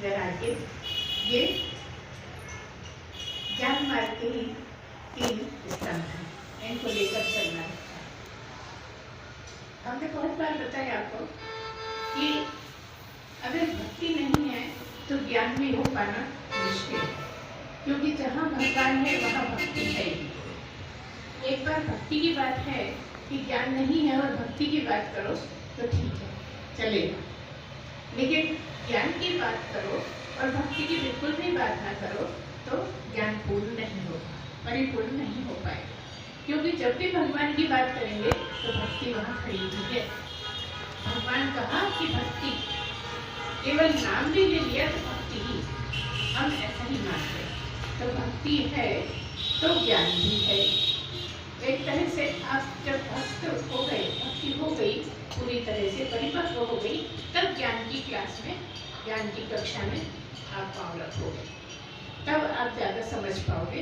वैराग्य, ये ज्ञान मार्ग के ही 3 स्तंभ हैं, इनको लेकर चलना है। हमने बहुत बार बताया आपको कि अगर भक्ति नहीं है तो ज्ञान भी हो पाना मुश्किल है, क्योंकि जहाँ भगवान है वहाँ भक्ति है ही। एक बार भक्ति की बात है कि ज्ञान नहीं है और भक्ति की बात करो तो ठीक है, चलेगा, लेकिन ज्ञान की बात करो और भक्ति की बिल्कुल भी बात ना करो तो ज्ञान पूर्ण नहीं होगा, परिपूर्ण नहीं हो पाएगा। क्योंकि जब भी भगवान की बात करेंगे तो भक्ति वहाँ खड़ी हुई है। भगवान कहा कि भक्ति, केवल नाम भी ले लिया तो भक्ति ही, हम ऐसा ही मानते हैं। तो भक्ति है तो ज्ञान भी है। एक तरह से आप जब भक्त हो गए, भक्ति हो गई, पूरी तरह से परिपक्व हो गई, तब ज्ञान की क्लास में, ज्ञान की कक्षा में आप पाँव रखोगे, तब आप ज़्यादा समझ पाओगे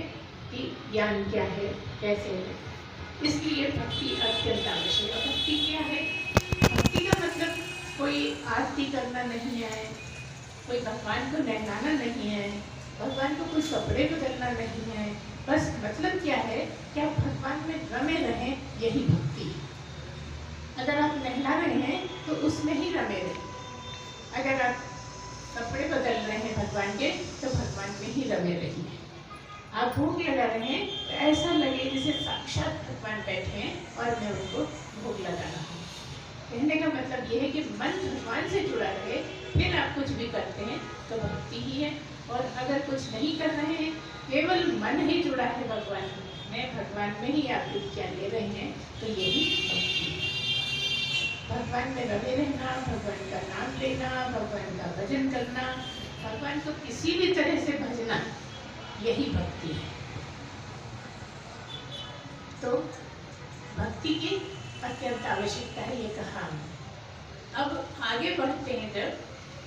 कि ज्ञान क्या है, कैसे है। इसलिए भक्ति अत्यंत आवश्यक है। भक्ति क्या है? भक्ति का मतलब कोई आरती करना नहीं है, कोई भगवान को नहलाना नहीं है, भगवान को कोई कपड़े बदलना नहीं है। बस मतलब क्या है कि आप भगवान में रमे रहें, यही भक्ति है। अगर आप नहला रहे हैं तो उसमें ही रमे रहें। अगर आप कपड़े बदल रहे हैं भगवान के तो भगवान में ही रमे रहिए। आप भोग लगा रहे हैं तो ऐसा लगे जैसे साक्षात भगवान बैठे हैं और मैं उनको भोग लगा रहा हूँ। कहने का मतलब ये है कि मन भगवान से जुड़ा रहे, फिर आप कुछ भी करते हैं तो भक्ति ही है। और अगर कुछ नहीं कर रहे हैं, केवल मन ही जुड़ा है भगवान में, भगवान में ही आप क्या ले रहे हैं, तो यही भक्ति है। भगवान में रमे रहना, भगवान का नाम लेना, भगवान का भजन करना, भगवान को किसी भी तरह से भजना, यही भक्ति है। तो भक्ति की अत्यंत आवश्यकता है, ये कहा। अब आगे बढ़ते हैं जब,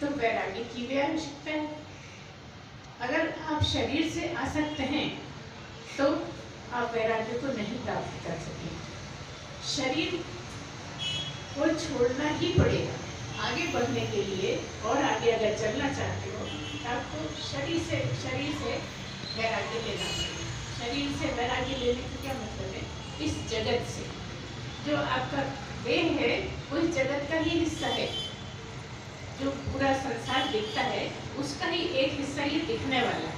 तो वैराग्य की भी आवश्यकता है। अगर आप शरीर से आसक्त हैं तो आप वैराग्य को नहीं प्राप्त कर सकेंगे। शरीर को छोड़ना ही पड़ेगा आगे बढ़ने के लिए, और आगे अगर चलना चाहते हो तो आपको शरीर से वैराग्य लेना पड़ेगा। शरीर से वैराग्य लेने का क्या मतलब है? इस जगत से, जो आपका देह है वो इस जगत का ही हिस्सा है। जो पूरा संसार दिखता है उसका ही एक हिस्सा ये दिखने वाला है।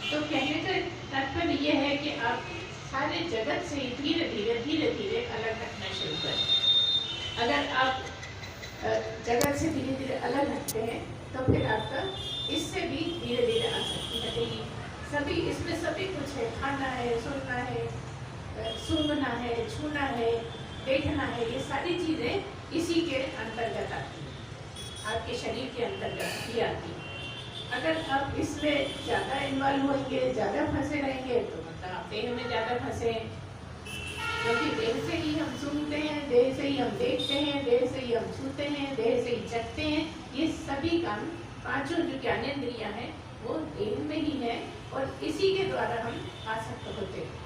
तो कहने का तात्पर्य ये है कि आप सारे जगत से धीरे धीरे अलग हटना शुरू करें। अगर आप जगत से धीरे धीरे अलग हटते हैं तो फिर आपका इससे भी धीरे धीरे आसक्ति हटेगी। सभी इसमें सभी कुछ है, खाना है, सुनना है, सूंघना है, छूना है, देखना है, ये सारी चीज़ें इसी के अंतर्गत आती हैं, आपके शरीर के अंतर्गत ही आती है। अगर आप इसमें ज़्यादा इन्वॉल्व होंगे, ज़्यादा फंसे रहेंगे तो मतलब आप देह में ज़्यादा फंसे हैं, क्योंकि देह से ही हम सुनते हैं, देह से ही हम देखते हैं, देह से ही हम छूते हैं, देह से ही चखते हैं। ये सभी काम, पांचों जो ज्ञानेंद्रियां हैं वो देह में ही है, और इसी के द्वारा हम आसक्त होते हैं।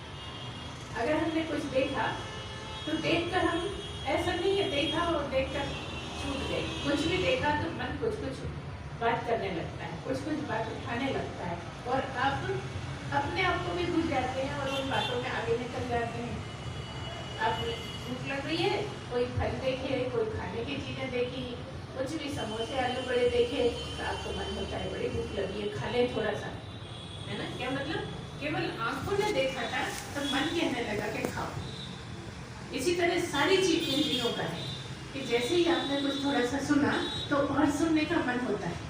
अगर हमने कुछ देखा तो देखकर हम, ऐसा नहीं है देखा और देखकर छूट गए, कुछ भी देखा तो मन कुछ बात करने लगता है, कुछ बात उठाने लगता है, और आप अपने आप को भी भूल जाते हैं और उन बातों में आगे निकल जाते हैं। आप भूख लग रही है, कोई फल देखे, कोई खाने की चीज़ें देखी, कुछ भी समोसे आलू बड़े देखे तो आपको मन होता है बड़ी भूख लगी है, खा लें थोड़ा सा, है ना? क्या मतलब? केवल आंखों ने देखा था तो मन कहने लगा कि खाओ। इसी तरह सारी चीज इंद्रियों का है कि जैसे ही आपने कुछ थोड़ा सा सुना तो और सुनने का मन होता है।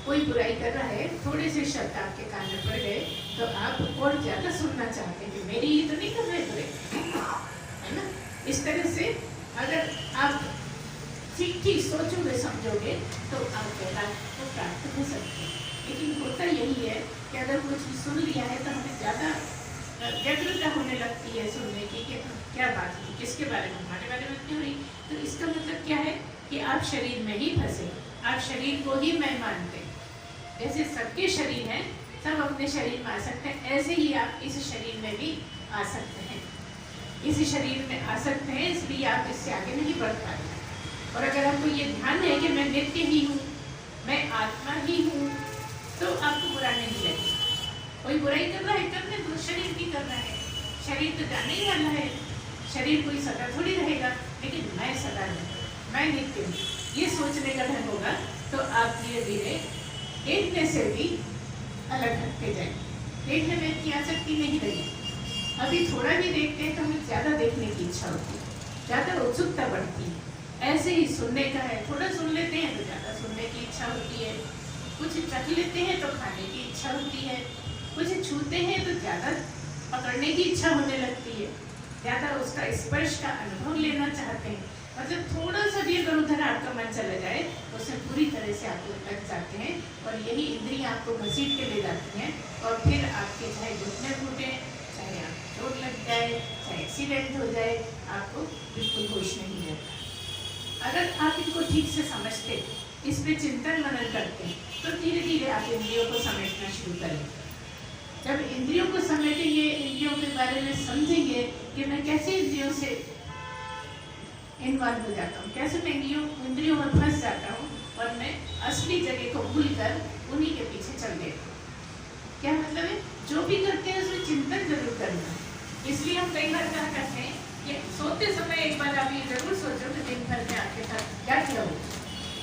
कोई बुराई कर रहा है, थोड़े से शब्द आपके कान में पड़ गए तो आप और ज़्यादा सुनना चाहते हैं कि मेरी ही तो नहीं कर रहे बुरे, है ना? इस तरह से अगर आप ठीक सोचोगे, समझोगे तो आप वैराग्य को प्राप्त हो सकते हैं। लेकिन होता यही है कि अगर कुछ सुन लिया है तो हमें ज़्यादा व्यग्रता होने लगती है सुनने की कि क्या बात हुई, किसके बारे में, हमारे बारे में क्यों हुई। तो इसका मतलब क्या है कि आप शरीर में ही फंसे, आप शरीर को ही मैं मानते। जैसे सबके शरीर हैं, सब अपने शरीर में आ सकते हैं, ऐसे ही आप इस शरीर में भी आ सकते हैं। इस शरीर में आ सकते हैं, इसलिए आप इससे आगे नहीं बढ़ पाते। और अगर आपको ये ध्यान है कि मैं नित्य ही हूँ, मैं आत्मा ही हूँ, तो आपको बुरा नहीं लगेगा। कोई बुराई कर रहा है, करने तो शरीर की कर रहा है, शरीर तो जाने ही वाला है, शरीर कोई सदा थोड़ी रहेगा, लेकिन मैं सदा नहीं, मैं नित्य हूँ, ये सोचने का ढंग होगा तो आप धीरे धीरे देखने से भी अलग हटते जाएंगे। देखने में इतनी आसक्ति नहीं रहेगी। अभी थोड़ा भी देखते हैं तो हमें ज़्यादा देखने की इच्छा होती है, ज़्यादा उत्सुकता बढ़ती है। ऐसे ही सुनने का है, थोड़ा सुन लेते हैं तो ज़्यादा सुनने की इच्छा होती है, कुछ चख लेते हैं तो खाने की इच्छा होती है, कुछ छूते हैं तो ज़्यादा पकड़ने की इच्छा होने लगती है, ज़्यादा उसका स्पर्श का अनुभव लेना चाहते हैं। मतलब थोड़ा सा भी अगर उधर आपका मन चला जाए तो उसमें पूरी तरह से आप लग जाते हैं और यही इंद्रियां आपको घसीट के ले जाती हैं और फिर आपके चाहे घुटने फूटे, चाहे आप चोट लग जाए, चाहे एक्सीडेंट हो जाए, आपको बिल्कुल होश नहीं रहता। अगर आप इनको ठीक से समझते, इस पे चिंतन मनन करते हैं तो धीरे धीरे आप इंद्रियों को समेटना शुरू करेंगे। जब इंद्रियों को समेटेंगे, इंद्रियों के बारे में समझेंगे कि मैं कैसे इंद्रियों से इन्वॉल्व हो जाता हूँ, कैसे मैं इंद्रियों में फंस जाता हूँ और मैं असली जगह को भूलकर उन्हीं के पीछे चल देता हूँ। क्या मतलब है, जो भी करते हैं उसमें चिंतन जरूर करना। इसलिए हम कई बार कहा करते हैं कि सोते समय एक बार आप ये जरूर सोचो कि दिन भर में आपके साथ क्या क्या हो,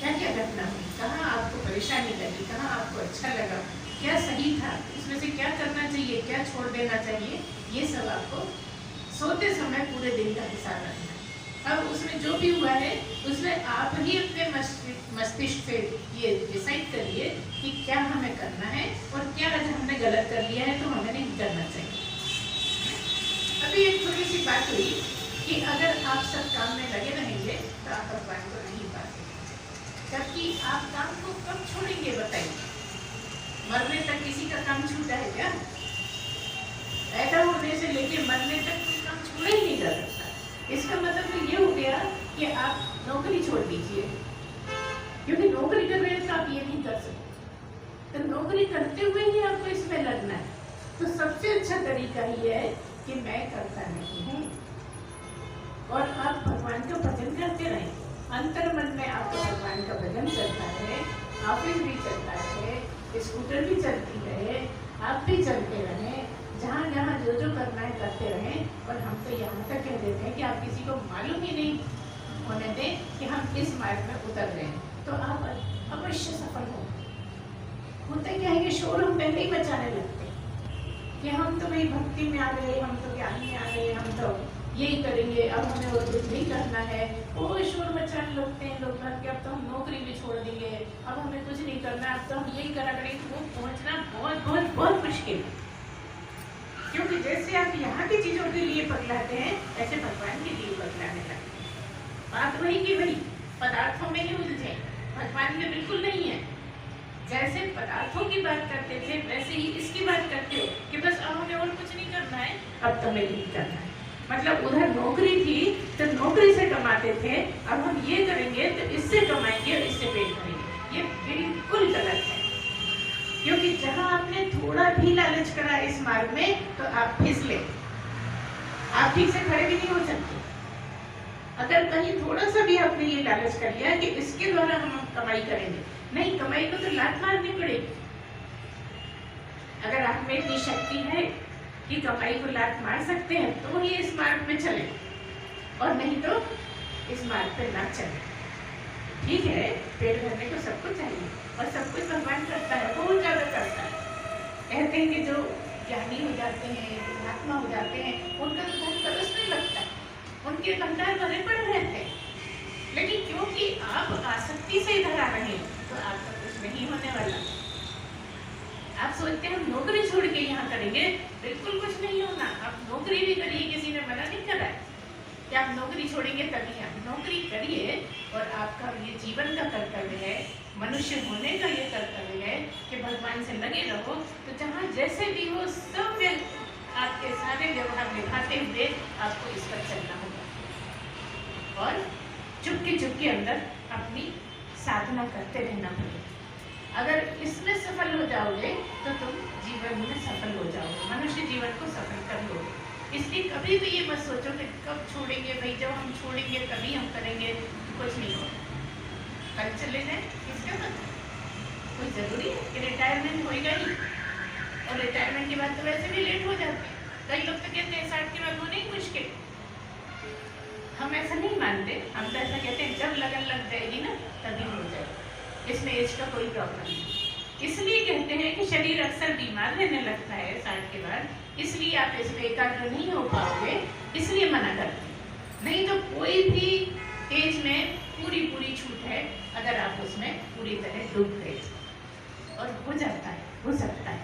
क्या क्या घटना हुई, कहाँ आपको परेशानी लगी, कहाँ आपको अच्छा लगा, क्या सही था, उसमें से क्या करना चाहिए, क्या छोड़ देना चाहिए, ये सब आपको सोते समय पूरे दिन का हिसाब रखना है। अब उसमें जो भी हुआ है उसमें आप ही अपने मस्तिष्क से ये डिसाइड करिए कि क्या हमें करना है और क्या आज हमने गलत कर लिया है तो हमें नहीं करना चाहिए। अभी एक थोड़ी सी बात हुई कि अगर आप सब काम में लगे रहेंगे तो आप भगवान को नहीं पाते, जबकि आप काम को कब छोड़ेंगे बताइए? मरने तक किसी का काम छूटा है क्या? पैदा होने से लेके मरने तक कोई काम छूटा ही नहीं जा सकता। इसका मतलब तो ये हो गया कि आप नौकरी छोड़ दीजिए, क्योंकि नौकरी कर रहे हैं तो आप ये नहीं कर सकते, तो नौकरी करते हुए ही आपको इसमें लगना है। तो सबसे अच्छा तरीका ये है कि मैं करता नहीं हूँ और आप भगवान का भजन करते रहें। अंतर मन में आपको भगवान का भजन चलता है, ऑफिस भी चलता है, स्कूटर भी चलती रहे, आप भी चलते रहें, जहाँ जहाँ जो जो करना है करते रहें। और हम तो यहाँ तक कह देते हैं कि आप किसी को मालूम ही नहीं होने दें कि हम इस मार्ग में उतर रहे हैं, तो आप अवश्य सफल हो। होता क्या है कि शोर हम पहले ही मचाने लगते हैं कि हम तो भाई भक्ति में आ गए, हम तो ज्ञान में आ गए, हम तो यही करेंगे, अब हमें और कुछ नहीं करना है। वो शोर मचाने लगते हैं लोग कि अब तो हम नौकरी भी छोड़ देंगे, अब हमें कुछ नहीं करना, अब तो हम यही करा करेंगे। वो पहुँचना बहुत बहुत बहुत मुश्किल है, क्योंकि जैसे आप यहाँ की चीजों के लिए पगलाते हैं ऐसे भगवान के लिए पगलाने लगते हैं। बात वही की वही, पदार्थों में ही उलझे, भगवान में बिल्कुल नहीं है। जैसे पदार्थों की बात करते थे वैसे ही इसकी बात करते हो कि बस अब हमें और कुछ नहीं करना है, अब तो हमें यही करना है। मतलब उधर नौकरी थी तो नौकरी से कमाते थे, अब हम ये करेंगे तो इससे कमाएंगे और इससे पेट भरेंगे। ये बिल्कुल गलत है, क्योंकि जहां आपने थोड़ा भी लालच करा इस मार्ग में तो आप फिसले, आप ठीक से खड़े भी नहीं हो सकते। अगर कहीं थोड़ा सा भी आपने ये लालच कर लिया कि इसके द्वारा हम कमाई करेंगे, नहीं, कमाई को तो लात मारनी पड़ेगी। अगर आप में इतनी शक्ति है कि कमाई को लात मार सकते हैं तो ही इस मार्ग में चले, और नहीं तो इस मार्ग पे ना चले। ठीक है, पेट भरने को सबको चाहिए और सब कुछ भगवान करता है, बहुत ज्यादा करता है। कहते हैं कि जो ज्ञानी हो जाते हैं, महात्मा हो जाते हैं, उनका तो धन तरस नहीं लगता, उनके भंडार भरे पड़ रहते हैं। लेकिन क्योंकि आप आसक्ति से इधर आ रहे हैं तो आपका कुछ नहीं होने वाला। आप सोचते हैं हम नौकरी छोड़ के यहाँ करेंगे, बिल्कुल कुछ नहीं होना। आप नौकरी भी करिए, किसी ने मना नहीं करा है कि आप नौकरी छोड़ेंगे तभी। आप नौकरी करिए और आपका ये जीवन का कर्तव्य है, मनुष्य होने का ये कर्तव्य है कि भगवान से लगे रहो। तो जहाँ जैसे भी हो सब आपके सारे व्यवहार निभाते हुए आपको इस पर चलना होगा और चुपके अंदर अपनी साधना करते रहना पड़ेगा। अगर इसमें सफल हो जाओगे तो तुम जीवन में सफल हो जाओगे, मनुष्य जीवन को सफल कर लोगे। इसलिए कभी भी ये मत सोचो कि कब छोड़ेंगे, भाई जब हम छोड़ेंगे तभी हम करेंगे, कुछ नहीं होगा। कल चले जाए, इसका मतलब कुछ ज़रूरी है कि रिटायरमेंट होएगा ही, और रिटायरमेंट के बाद तो वैसे भी लेट हो जाते हैं। कई लोग तो कहते हैं 60 के बाद होना ही मुश्किल। हम ऐसा नहीं मानते, हम तो ऐसा कहते हैं जब लगन लग जाएगी ना तभी हो जाएगी, इसमें एज का कोई प्रॉब्लम नहीं। इसलिए कहते हैं कि शरीर अक्सर बीमार रहने लगता है 60 के बाद, इसलिए आप इसमें एकाग्र नहीं हो पाओगे, इसलिए मना करते हैं। नहीं तो कोई भी एज में पूरी छूट है अगर आप उसमें पूरी तरह डूब गए, और हो जाता है, हो सकता है।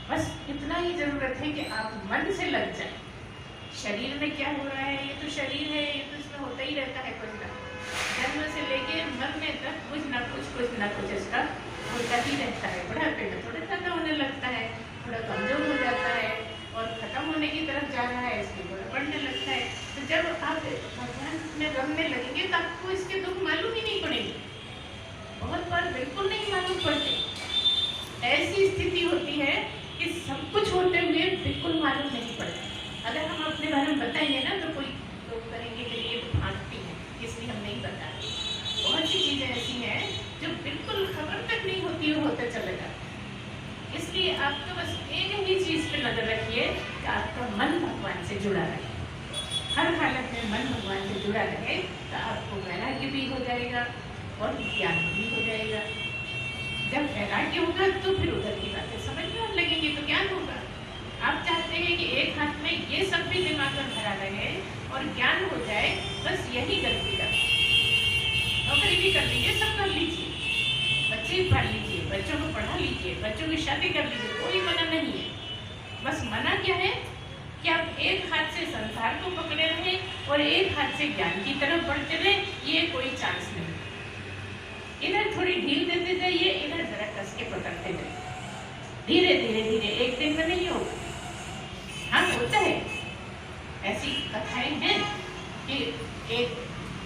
बस इतना ही जरूरत है कि आप मन से लग जाए। शरीर में क्या हो रहा है, ये तो शरीर है, ये तो इसमें होता ही रहता है कुछ ना, जन्म से लेके मरने तक कुछ ना कुछ इसका होता ही रहता है। बुढ़ापे में थोड़ा ज़्यादा होने लगता है, थोड़ा कमजोर हो जाता है, और खत्म होने की तरफ जा रहा है, इसलिए थोड़ा बढ़ने लगता है। तो जब आप भगवान में रमने लगेंगे तो आपको इसके दुख मालूम ही नहीं पड़ेंगे, बहुत बार बिल्कुल नहीं मालूम पड़ते। ऐसी स्थिति होती है कि सब कुछ होते हुए बिल्कुल मालूम नहीं पड़ता। अगर हम अपने बारे में बताएंगे ना तो कोई लोग करेंगे कि ये तो भागती है, इसलिए हम नहीं बता रहे। बहुत सी चीज़ें ऐसी हैं जो बिल्कुल खबर तक नहीं होती, वो होता चला जाता है। इसलिए आपको बस एक ही चीज़ पे नजर रखिए कि आपका मन भगवान से जुड़ा रहे। हर हालत में मन भगवान से जुड़ा रहे तो आपको वैराग्य भी हो जाएगा और ज्ञान भी हो जाएगा। जब वैराग्य होगा तो फिर उधर की बातें समझ में आने लगेंगी, तो ज्ञान होगा। आप चाहते हैं कि एक हाथ में ये सब भी दिमाग में भरा रहे और ज्ञान हो जाए, बस यही गलती कर। नौकरी भी कर लीजिए, सब कर लीजिए, बच्चे भी पढ़ लीजिए, बच्चों को पढ़ा लीजिए, बच्चों की शादी कर लीजिए, कोई मना नहीं है। बस मना क्या है कि आप एक हाथ से संसार को पकड़े रहे और एक हाथ से ज्ञान की तरफ बढ़ते रहे, ये कोई चांस नहीं। इधर थोड़ी ढील देते जाइए, इधर जरा कस के पकड़ते जाइए, धीरे धीरे एक दिन में नहीं होगा। हाँ, होता है, ऐसी कथाएं हैं कि एक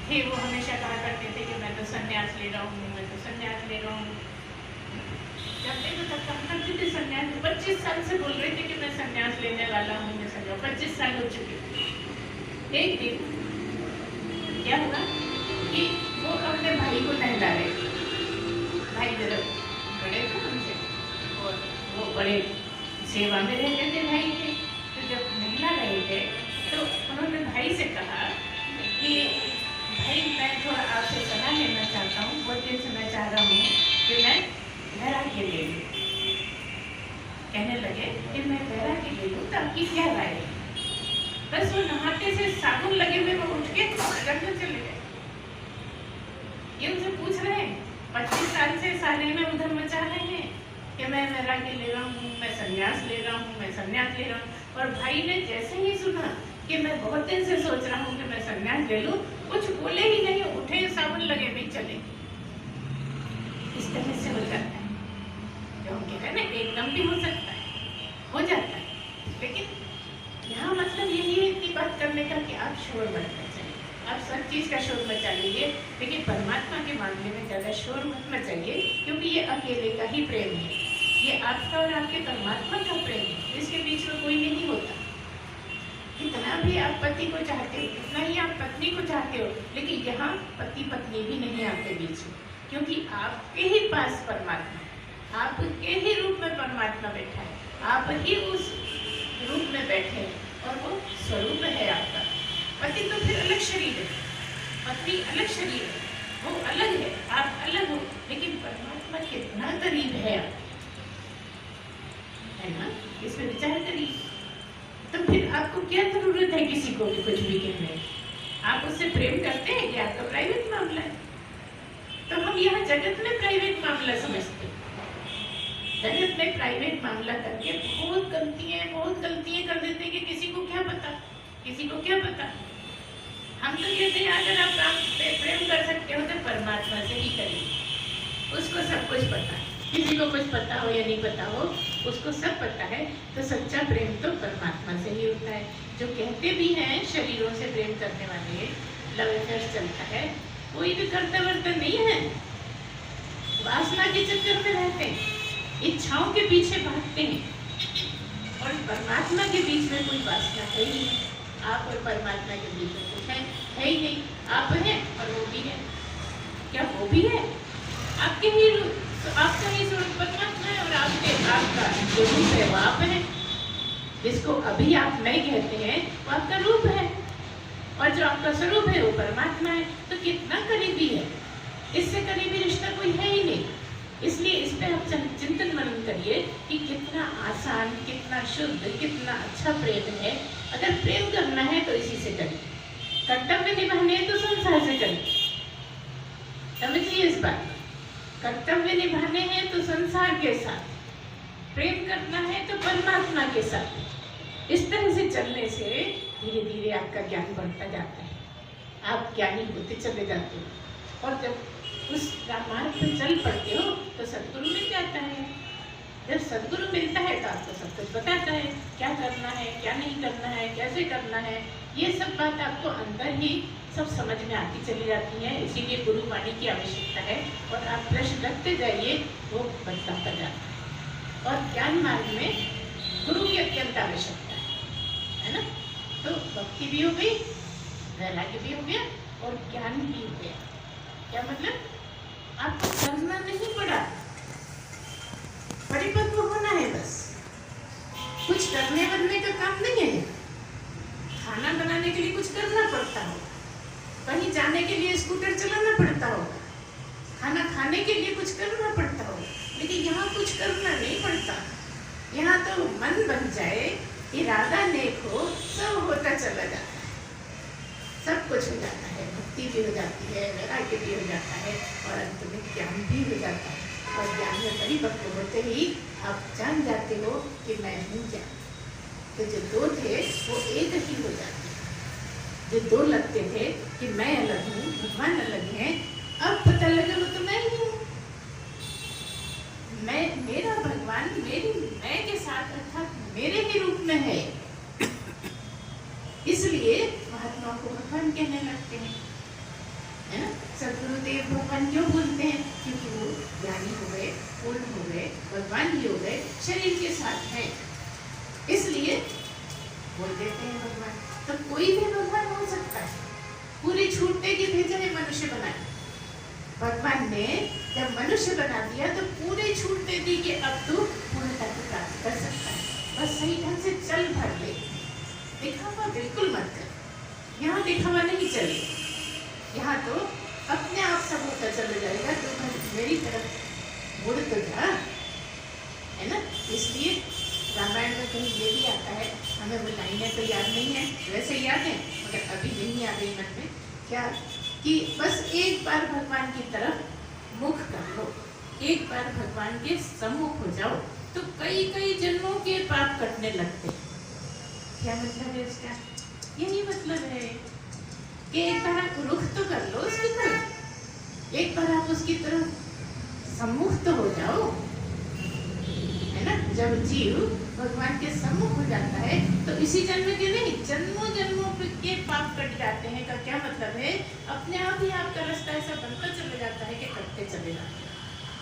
थे, वो हमेशा कहा करते थे कि मैं तो संन्यास ले रहा हूँ, मैं तो संन्यास ले रहा हूँ। जब देखो तब कहा करते थे संन्यास, 25 साल से बोल रहे थे कि मैं संन्यास लेने वाला हूँ, मैं संन्यास, 25 साल हो चुके। एक दिन क्या हुआ कि वो अपने भाई को नहला रहे थे, भाई जरा बड़े थे उनसे, और वो बड़े सेवा में रहते थे भाई के। तो जब नहला रहे थे तो उन्होंने भाई से कहा कि भाई मैं थोड़ा आपसे सलाह लेना चाहता हूँ, बहुत दिन से मैं चाह रहा हूँ कि मैं वैराग्य ले लूँ। कहने लगे कि मैं वैराग्य ले लूँ तो आपकी क्या राय है? बस वो नहाते से साबुन लगे हुए वो उठ के घर में चले गए। ये उनसे पूछ रहे हैं, 25 साल से सारे में उधर मचा रहे हैं कि मैं वैराग्य ले रहा हूँ, मैं संन्यास ले रहा हूँ, मैं संन्यास ले रहा हूँ। और भाई ने जैसे ही सुना कि मैं बहुत दिन से सोच रहा हूँ कि मैं संन्यास ले लूँ, कुछ बोले ही नहीं, उठे साबुन लगे भी चले। इस तरह से हो जाता है, जो हम कह रहे हैं ना, एकदम भी हो सकता है, हो जाता है। लेकिन यहाँ मतलब यही है इतनी बात करने का कि आप शोर मत मचाइए। आप सब चीज़ का शोर मचाइए, लेकिन परमात्मा के मामले में ज़्यादा शोर मत मचाइए, क्योंकि ये अकेले का ही प्रेम है। ये आपका और आपके परमात्मा का प्रेम है, इसके बीच में कोई नहीं होता। कितना भी आप पति को चाहते हो, कितना ही आप पत्नी को चाहते हो, लेकिन यहाँ पति पत्नी भी नहीं आपके बीच में, क्योंकि आपके ही पास परमात्मा, आपके ही रूप में परमात्मा बैठा है, आप ही उस रूप में बैठे हैं, और वो स्वरूप है आपका। पति तो फिर अलग शरीर है, पत्नी अलग शरीर है, वो अलग है, आप अलग हो, लेकिन परमात्मा कितना करीब है आप, है ना? इस पर विचार करिए। तो फिर आपको क्या जरूरत है किसी को भी कुछ भी कहने की? आप उससे प्रेम करते हैं कि आपका प्राइवेट मामला है? तो हम यहाँ जगत में प्राइवेट मामला समझते हैं। जगत में प्राइवेट मामला करके बहुत गलतियां कर देते हैं कि किसी को क्या पता, किसी को क्या पता। हम तो कहते हैं अगर आप प्रेम कर सकते हो तो परमात्मा से ही करिए, उसको सब कुछ पता है। किसी को कुछ पता हो या नहीं पता हो, उसको सब पता है। तो सच्चा प्रेम तो परमात्मा से ही होता है। जो कहते भी हैं शरीरों से प्रेम करने वाले, लव अफेयर चलता है, कोई भी करता वर्ता नहीं है, वासना के चक्कर में रहते हैं, इच्छाओं के पीछे भागते हैं, और परमात्मा के बीच में कोई वासना है ही नहीं। आप और परमात्मा के बीच में कुछ है ही नहीं। आप हैं और वो भी है। क्या वो भी है? आपके ही तो आपका ही स्वरूप परमात्मा है और आपका जो रूप है वो आप है। जिसको अभी आप मैं कहते हैं वो आपका रूप है और जो आपका स्वरूप है वो परमात्मा है। तो कितना करीबी है, इससे करीबी रिश्ता कोई है ही नहीं। इसलिए इस पे आप चिंतन मनन करिए कि कितना आसान, कितना शुद्ध, कितना अच्छा प्रेम है। अगर प्रेम करना है तो इसी से करिए, कर्तव्य निभाने हैं तो संसार से करिए। समझिए इस बात, कर्तव्य निभाने हैं तो संसार के साथ, प्रेम करना है तो परमात्मा के साथ। इस तरह से चलने से धीरे धीरे आपका ज्ञान बढ़ता जाता है, आप ज्ञानी होते चले जाते हो। और जब उस मार्ग पर चल पड़ते हो तो सद्गुरु मिल जाता है। जब सद्गुरु मिलता है तो आपको सब कुछ बताता है, क्या करना है, क्या नहीं करना है, कैसे करना है। ये सब बात आपको अंदर ही सब समझ में आती चली जाती है। इसीलिए गुरु वाणी की आवश्यकता है और आप प्रश्न रखते जाइए, वो बदलाता जाता है। और ज्ञान मार्ग में गुरु की अत्यंत आवश्यकता है ना। तो भक्ति भी हो गई, वैराग्य भी हो गया और ज्ञान भी हो गया। क्या मतलब, आपको करना नहीं पड़ा, परिपक्व होना है बस। कुछ करने बनने का काम नहीं है। खाना बनाने के लिए कुछ करना पड़ता हो, कहीं जाने के लिए स्कूटर चलाना पड़ता हो, खाना खाने के लिए कुछ करना पड़ता हो, लेकिन यहाँ कुछ करना नहीं पड़ता। यहाँ तो मन बन जाए, इरादा नेक हो, सब होता चला जाता है, सब कुछ हो जाता है। भक्ति भी हो जाती है, वैराग्य भी हो जाता है और अंत में ज्ञान भी हो जाता है। और ज्ञान में परिपक्व होते ही आप जान जाते हो कि मैं हूँ क्या। तो जो दो थे वो एक ही हो जाते हैं। जो दो लगते थे कि मैं अलग हूँ, भगवान अलग है, अब पता लगा वो तो मैं ही हूँ। मैं, मेरा भगवान मेरी मैं के साथ अर्थात मेरे ही रूप में है। इसलिए महात्मा को भगवान कहने लगते हैं, है ना। सद्गुरुदेव भगवान क्यों बोलते हैं? क्योंकि वो ज्ञानी हो गए, पूर्ण हो गए, भगवान ही हो गए, शरीर के साथ हैं, इसलिए बोल देते हैं भगवान। तो कोई भी भगवान हो सकता है। पूरी छूट दे के भेजा है मनुष्य बनाए। भगवान ने जब मनुष्य बना दिया तो पूरी छूट दे दी कि अब तू पूर्णता को प्राप्त कर सकता है, बस सही ढंग से चल भर ले। दिखावा बिल्कुल मत कर, यहाँ दिखावा नहीं चले। यहाँ तो अपने आप सब होता चला जाएगा। तो मेरी तरफ मुड़ तो जा, है ना। इसलिए रामायण में कहीं ये भी आता है, हमें वो लाइनें तो याद नहीं है, वैसे याद है मगर अभी नहीं आ गई मन में। क्या कि बस एक बार भगवान की तरफ मुख कर लो, एक बार भगवान के सम्मुख हो जाओ तो कई कई जन्मों के पाप कटने लगते हैं। क्या मतलब है इसका? यही मतलब है कि एक बार आप रुख तो कर लो उसकी तरफ, एक बार आप उसकी तरफ सम्मुख तो हो जाओ, है ना। जब जीव भगवान के सम्मुख हो जाता है तो इसी जन्म के नहीं, जन्मों जन्मों के पाप कट जाते हैं। का क्या मतलब है? अपने आप ही आपका रास्ता ऐसा बनता चला जाता है कि कटते चले जाते हैं।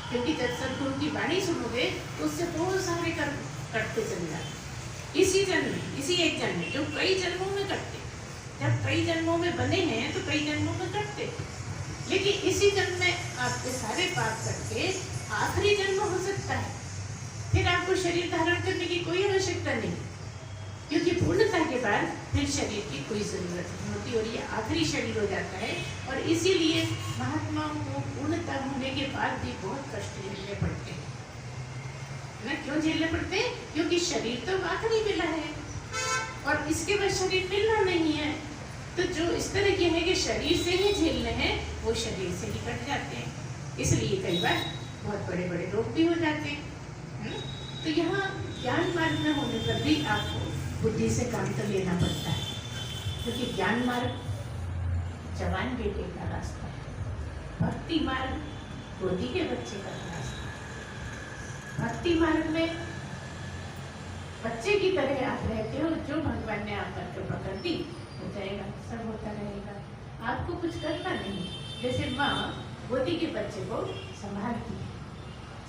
क्योंकि जब सद्गुरु की वाणी सुनोगे तो उससे बहुत सारे कर्म कटते चले जाते हैं इसी जन्म में, इसी एक जन्म में, जो कई जन्मों में कटते। जब कई जन्मों में बने हैं तो कई जन्मों में कटते, लेकिन इसी जन्म में आपके सारे पाप कटके आखिरी जन्म हो सकता है। फिर आपको शरीर धारण करने की कोई आवश्यकता नहीं, क्योंकि पूर्णता के बाद फिर शरीर की कोई जरूरत नहीं होती और ये आखिरी शरीर हो जाता है। और इसीलिए महात्माओं को पूर्णता होने के बाद भी बहुत कष्ट झेलने पड़ते हैं ना। क्यों झेलने पड़ते हैं? क्योंकि शरीर तो आखिरी मिला है और इसके बाद शरीर मिलना नहीं है। तो जो इस तरह के हैं कि शरीर से ही झेलने हैं, वो शरीर से ही कट जाते हैं। इसलिए कई बार बहुत बड़े बड़े रोग भी हो जाते हैं। तो यहाँ ज्ञान मार्ग में होने पर भी आपको बुद्धि से काम तो लेना पड़ता है, क्योंकि ज्ञान मार्ग जवान बेटे का रास्ता है, भक्ति मार्ग गोदी के बच्चे का रास्ता है। भक्ति मार्ग में बच्चे की तरह आप रहते हो, जो भगवान ने आप पर कृपा कर दी हो जाएगा, सब होता रहेगा, आपको कुछ करना नहीं। जैसे माँ गोदी के बच्चे को संभालती है,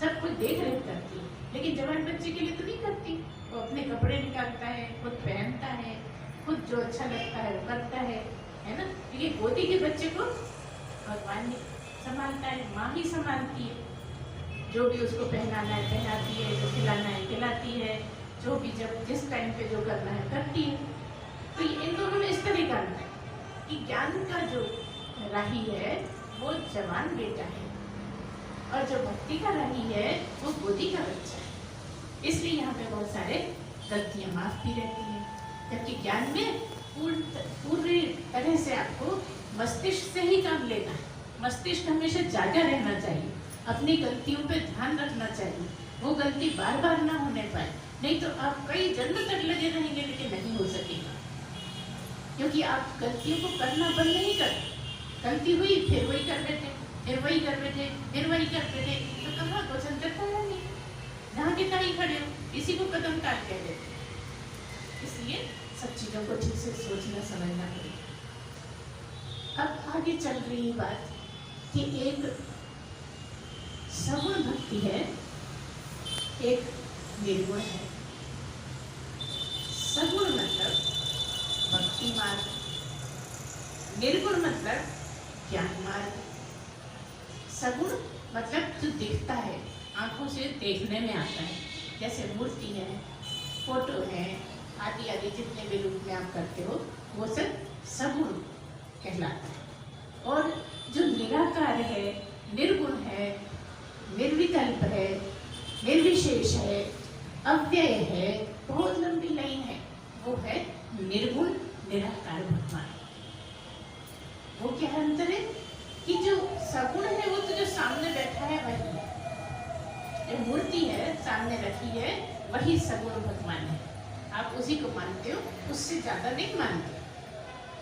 सब कुछ देख रेख करती है, लेकिन जवान बच्चे के लिए तो नहीं करती। वो अपने कपड़े निकालता है, खुद पहनता है, खुद जो अच्छा लगता है वो करता है ना। क्योंकि गोदी के बच्चे को भगवान ही संभालता है, माँ ही संभालती है। जो भी उसको पहनाना है पहनाती है, जो खिलाना है खिलाती है, जो भी जब जिस टाइम पे जो करना है करती है। तो इन दोनों में इस तरह का अंतर है कि ज्ञान का जो राही है वो जवान बेटा है और जो भक्ति का राही है वो गोदी का बच्चा है। इसलिए यहाँ पे बहुत सारे गलतियाँ माफ भी रहती हैं, जबकि ज्ञान में पूरी तरह से आपको मस्तिष्क से ही काम लेना है। मस्तिष्क हमेशा जागा रहना चाहिए, अपनी गलतियों पे ध्यान रखना चाहिए, वो गलती बार बार ना होने पाए, नहीं तो आप कई जन्म तक लगे रहेंगे लेकिन नहीं हो सकेगा, क्योंकि आप गलतियों को करना बंद नहीं करते। गलती हुई फिर वही कर बैठे, फिर वही कर बैठे, फिर वही कर बैठे, तो कहाँ कुछ अंतर तो है नहीं, जहाँ कितना ही खड़े हो इसी को कदम काट कह देते। इसलिए सब चीजों को ठीक से सोचना समझना पड़ेगा। अब आगे चल रही बात कि एक सगुण भक्ति है, एक निर्गुण है। सगुण मतलब भक्ति मार्ग, निर्गुण मतलब ज्ञान मार्ग। सगुण मतलब जो दिखता है, आंखों से देखने में आता है, जैसे मूर्ति है, फोटो है, आदि आदि जितने भी रूप में आप करते हो वो सब सगुण कहलाता है। और जो निराकार है, निर्गुण है, निर्विकल्प है, निर्विशेष है, अव्यय है, बहुत लंबी लाइन है, वो है निर्गुण निराकार भगवान। वो क्या अंतर है कि जो सगुण है वो तो जो सामने बैठा है वही है, जो मूर्ति है सामने रखी है वही सगुण भगवान है। आप उसी को मानते हो, उससे ज्यादा नहीं मानते।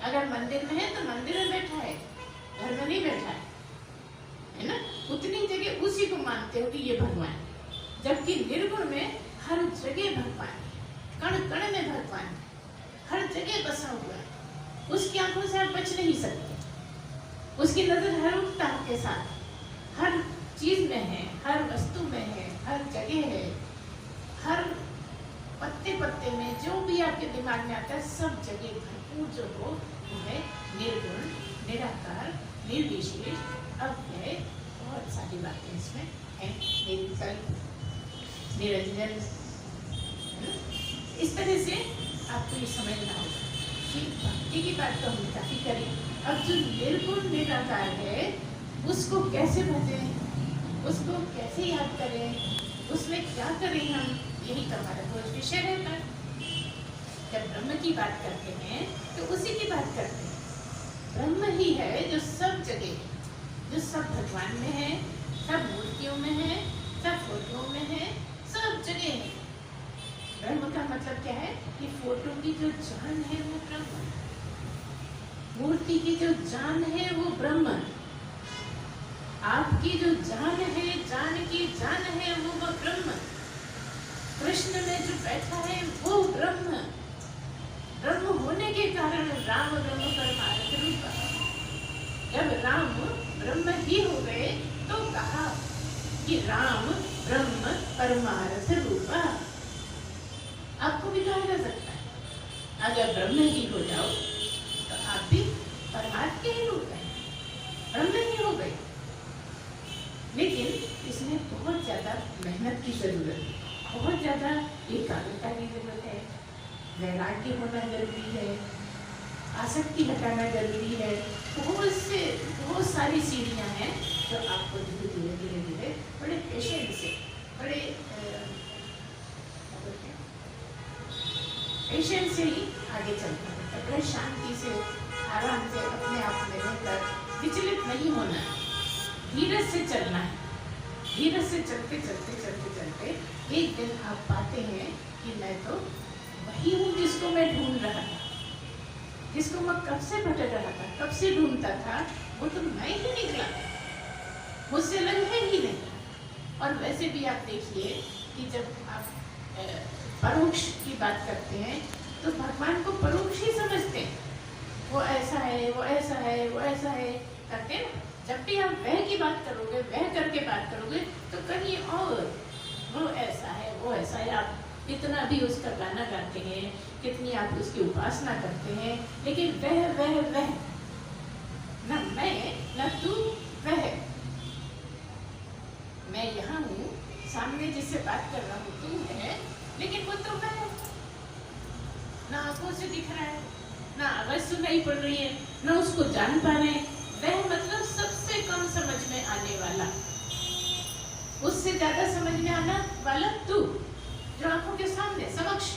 अगर मंदिर में है तो मंदिर में बैठा है, घर में नहीं बैठा है ना, उतनी जगह उसी को मानते हो कि ये भगवान। जबकि निर्गुण में हर जगह भगवान है, कण कण में भगवान है, हर जगह बसा हुआ है, उसकी आंखों से आप बच नहीं सकते, उसकी नजर हर उठता के साथ हर चीज में है, हर वस्तु में है, हर जगह है, हर पत्ते पत्ते में जो भी आपके दिमाग में आता है सब जगह भरपूर जो हो वो है निर्गुण निराकार निर्विशेष अव्यय। बहुत सारी बातें इसमें हैं, निर्विकल्प, निरंजन। इस तरह से आपको ये समझना होगा कि भक्ति की बात तो हम काफी करें, अब जो निर्गुण निराकार है उसको कैसे भजें, उसको कैसे याद करें, उसमें क्या करें हम, यही तो हमारा रोज विषय रहता है। जब ब्रह्म की बात करते हैं तो उसी की बात करते हैं। ब्रह्म ही है जो सब जगह, जो सब भगवान में है, सब मूर्तियों में है, सब फोटो में है, सब जगह है। ब्रह्म का मतलब क्या है कि फोटो की जो जान है वो ब्रह्म, मूर्ति की जो जान है वो ब्रह्म, आपकी जो जान है, जान की जान है वो ब्रह्म, कृष्ण में जो बैठा है वो ब्रह्म। ब्रह्म होने के कारण राम ब्रह्म परमार्थ रूप। जब राम ब्रह्म ही हो गए तो कहा कि राम ब्रह्म परमार्थ रूप। आपको भी कहा जा सकता है अगर ब्रह्म ही हो जाओ तो आप भी परमार्थ के ही रूप हैं, ब्रह्म ही हो गए। लेकिन इसमें बहुत ज्यादा मेहनत की जरूरत है, बहुत ज्यादा एकाग्रता की जरूरत है, वैराग्य होना जरूरी है, आसक्ति हटाना जरूरी है। बहुत सारी सीढ़ियां हैं जो आपको धीरे धीरे धीरे धीरे बड़े पेशेंस से, बड़े पेशेंस से ही आगे चलना है। बड़े शांति से, आराम से, अपने आप में रहकर विचलित नहीं होना है, धीरज से चलना है। धीरज से चलते चलते चलते चलते एक दिन आप पाते हैं कि मैं तो वही हूँ जिसको मैं ढूंढ रहा था, जिसको मैं कब से भटक रहा था, कब से ढूंढता था, वो तो मैं ही निकला, मुझसे अलग है ही नहीं। और वैसे भी आप देखिए कि जब आप परोक्ष की बात करते हैं तो भगवान को परोक्ष ही समझते हैं, वो ऐसा है, वो ऐसा है, वो ऐसा है करते हैं। जब भी आप वह की बात करोगे, वह करके बात करोगे तो कहीं और वो ऐसा है, वो ऐसा है। आप कितना भी उसका गाना गाते हैं, कितनी आप उसकी उपासना करते हैं, लेकिन वह न मैं न तू, वह मैं यहाँ हूँ सामने जिससे बात कर रहा हूँ तू है, लेकिन वो तो मैं ना आंखों से दिख रहा है, ना आवाज सुनाई पड़ रही है, ना उसको जान पा रहे हैं। वह मतलब सबसे कम समझ में आने वाला, उससे ज्यादा समझ में आना वाला तू, जो आंखों के सामने समक्ष,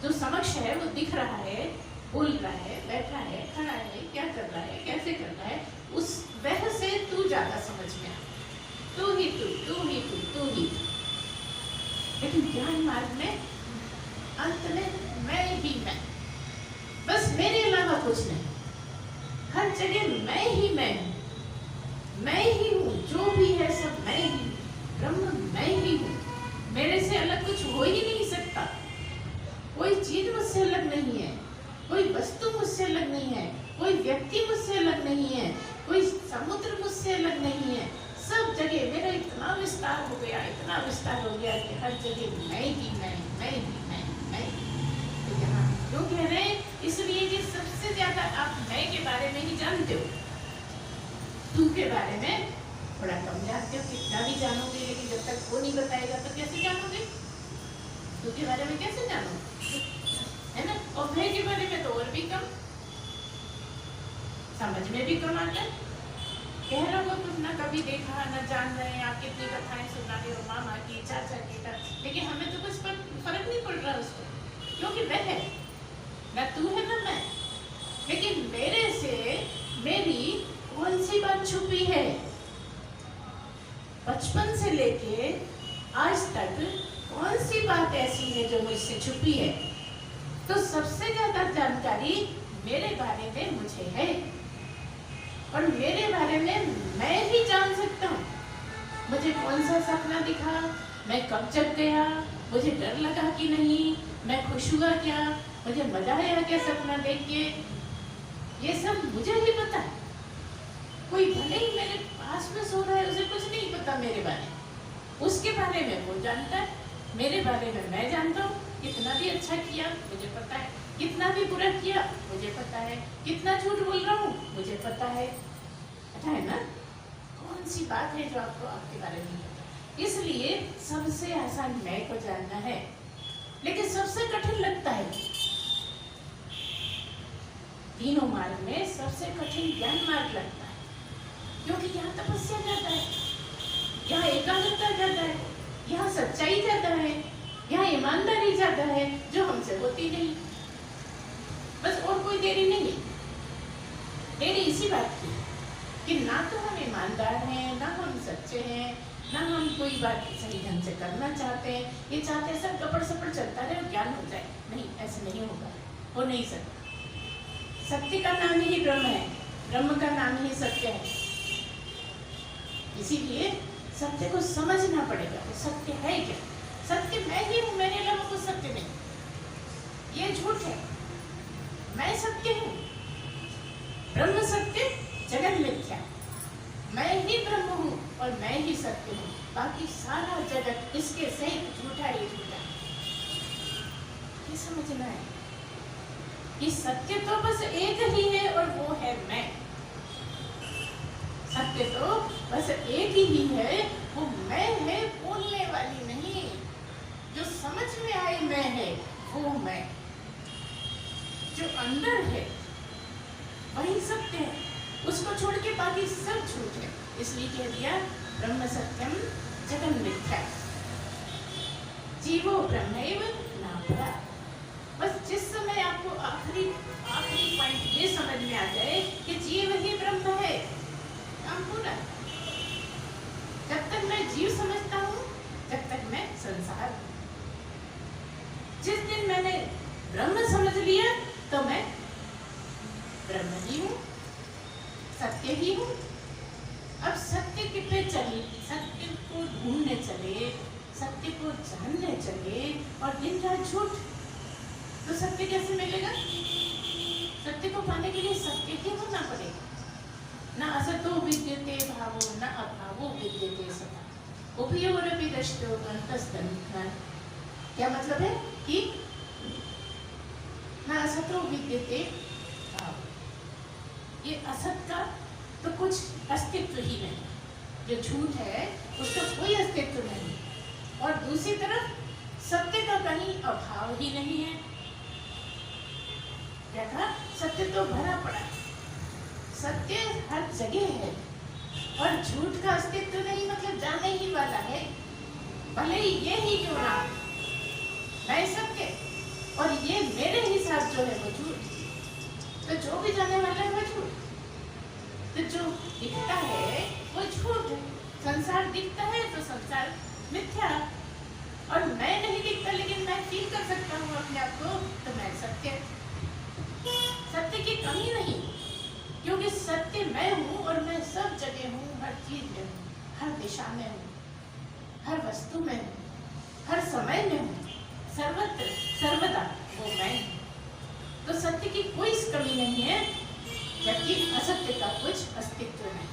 जो समक्ष है, वो दिख रहा है, बोल रहा है, बैठा है, खड़ा है, क्या कर रहा है, कैसे कर रहा है, उस वह से तू ज्यादा समझ में आ। तू ही तू, तू ही तू, तू ही। लेकिन ज्ञान मार्ग में अंत में मैं ही मैं, बस मेरे अलावा कुछ नहीं, हर जगह मैं ही मैं हूँ, मैं ही हूँ, जो भी है सब मैं ही, ब्रह्म मैं ही हूँ, मेरे से अलग कुछ हो ही नहीं सकता। कोई चीज मुझसे अलग नहीं है, कोई वस्तु मुझसे अलग नहीं है, कोई व्यक्ति मुझसे अलग नहीं है, कोई समुद्र मुझसे अलग नहीं है। सब जगह मेरा इतना विस्तार हो गया, इतना विस्तार हो गया कि हर जगह मैं ही मैं, मैं ही मैं, मैं। तो यहाँ क्यों कह रहे हैं? इसलिए कि सबसे ज्यादा आप मैं के बारे में ही जानते हो, तू के बारे में थोड़ा कम जानते हो। कितना भी जानोगे, लेकिन जब तक वो नहीं बताएगा तो कैसे जानोगे? तू के बारे में कैसे जानोगे, है ना? और मैं के बारे में तो और भी कम, समझ में भी कम आता है। कह रहा हो कुछ ना कभी देखा ना जान रहे हैं, आप कितनी कथाएं सुना रहे हो मामा की, चाचा की, लेकिन हमें तो कुछ फर्क नहीं पड़ रहा उसको, क्योंकि वह है ना, तू है ना मैं। लेकिन मेरे से मेरी कौन सी बात छुपी है? बचपन से लेके आज तक कौन सी बात ऐसी है जो मुझसे छुपी है? तो सबसे ज्यादा जानकारी मेरे बारे में मुझे है, और मेरे बारे में मैं ही जान सकता हूँ। मुझे कौन सा सपना दिखा, मैं कब जग गया, मुझे डर लगा कि नहीं, मैं खुश हुआ क्या, मुझे मजा आया क्या सपना देख के, ये सब मुझे ही पता है। कोई भले ही मेरे पास में सो रहा है, उसे कुछ नहीं पता मेरे बारे में, उसके बारे में वो जानता है, मेरे बारे में मैं जानता हूँ। कितना भी अच्छा किया मुझे पता है, कितना भी बुरा किया मुझे पता है, कितना झूठ बोल रहा हूँ मुझे पता है। अच्छा है ना? कौन सी बात है जो आपको आपके बारे में पता? इसलिए सबसे आसान मैं को जानना है, लेकिन सबसे कठिन लगता है। तीनों मार्ग में सबसे कठिन ज्ञान मार्ग लगता है, क्योंकि यहाँ तपस्या ज्यादा है, यहाँ एकाग्रता ज्यादा है, यहाँ सच्चाई ज्यादा है, यहाँ ईमानदारी ज्यादा है, जो हमसे होती नहीं। बस और कोई देरी नहीं है। देरी इसी बात की कि ना तो हम ईमानदार हैं, ना हम सच्चे हैं, ना हम कोई बात सही ढंग से करना चाहते हैं। ये चाहते हैं सब कपड़ सपड़ चलता रहे और ज्ञान हो जाए। नहीं, ऐसे नहीं होगा, हो नहीं सकता। सत्य का नाम ही ब्रह्म है, ब्रह्म का नाम ही सत्य है। इसीलिए सत्य को समझना पड़ेगा। तो सत्य है क्या? सत्य मैं ही हूँ, मेरे अलावा कुछ सत्य नहीं। ये झूठ है, मैं सत्य हूँ, ब्रह्म सत्य, जगत मिथ्या। मैं ही ब्रह्म हूँ और मैं ही सत्य हूँ, बाकी सारा जगत इसके सहित झूठा ही झूठा। ये समझना है कि सत्य तो बस एक ही है और वो है मैं। सत्य तो बस एक ही है, वो मैं है, बोलने वाली नहीं। जो समझ में आए मैं है, वो मैं। जो अंदर है वही सत्य है, उसको छोड़ के बाकी सब झूठ है। इसलिए कह दिया ब्रह्म सत्यम जगन मिथ्या, जीवो ब्रह्मैव नापरा। बस जिस समय आपको आखिरी पॉइंट ये समझ में आ जाए कि जीव ही ब्रह्म है, काम पूरा। जब तक मैं जीव समझता हूँ, जब तक मैं संसार हूँ। जिस दिन मैंने ब्रह्म समझ लिया तो मैं ब्रह्म ही हूँ, सत्य ही हूँ। अब सत्य के पे चले, सत्य को ढूंढने चले, सत्य को जानने चले और दिन रात झूठ, तो सत्य कैसे मिलेगा? सत्य को पाने के लिए सत्य ही होना पड़ेगा। न असतो विद्यते भावो न अभावो विद्यते सता, उभयोरपि दृष्टो अंतस्तन्त्र। क्या मतलब है कि न असतो विद्यते भाव, ये असत का तो कुछ अस्तित्व ही नहीं। जो झूठ है उसका कोई अस्तित्व नहीं, और दूसरी तरफ सत्य का कहीं अभाव ही नहीं है। क्या कहा? सत्य तो भरा पड़ा है, सत्य हर जगह है और झूठ का अस्तित्व नहीं, मतलब जाने ही वाला है, भले ही ये ही क्यों ना मैं सत्य और ये मेरे हिसाब जो है वो झूठ। तो जो भी जाने वाला है वो झूठ, तो जो दिखता है वो झूठ है। संसार दिखता है तो संसार मिथ्या, और मैं नहीं दिखता लेकिन मैं फील कर सकता हूँ अपने आप को, तो मैं सत्य। सत्य की कमी नहीं, क्योंकि सत्य मैं हूँ और मैं सब जगह हूँ, हर चीज में हूँ, हर दिशा में हूँ, हर वस्तु में हूँ, हर समय में हूँ, सर्वत्र सर्वदा वो मैं हूँ। तो सत्य की कोई कमी नहीं है, जबकि असत्य का कुछ अस्तित्व नहीं।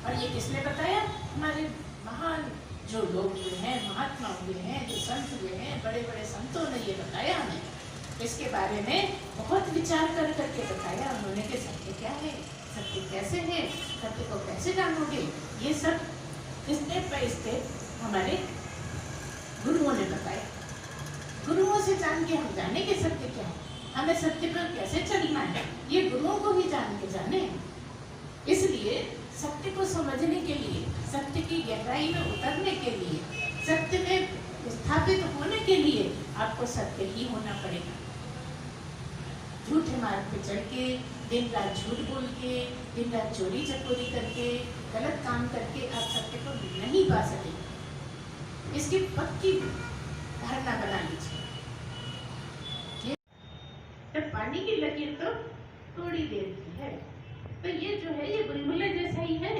और ये किसने बताया? हमारे महान जो लोग हुए हैं, महात्मा हुए हैं, जो संत हुए हैं, बड़े बड़े संतों ने ये बताया हमें। इसके बारे में बहुत विचार कर करके बताया उन्होंने कि सत्य क्या है, सत्य कैसे है, सत्य को कैसे जानोगे। ये सब स्टेप बाय स्टेप हमारे गुरुओं ने बताया। गुरुओं से जान के हम जाने कि सत्य क्या है, हमें सत्य पर कैसे चलना है, ये गुरुओं को ही जान के जाने। इसलिए सत्य को समझने के लिए, सत्य की गहराई में उतरने के लिए, सत्य में स्थापित होने के लिए आपको सत्य ही होना पड़ेगा। झूठे मार्ग पे चढ़ के, दिन रात झूठ बोल के, दिन रात चोरी चकोरी करके, गलत काम करके आप सत्य को नहीं पा सकेंगे। इसकी पक्की धारणा बना लीजिए। तो पानी की लकीर तो थोड़ी देर की है, तो ये जो है ये बुलबुले जैसा ही है।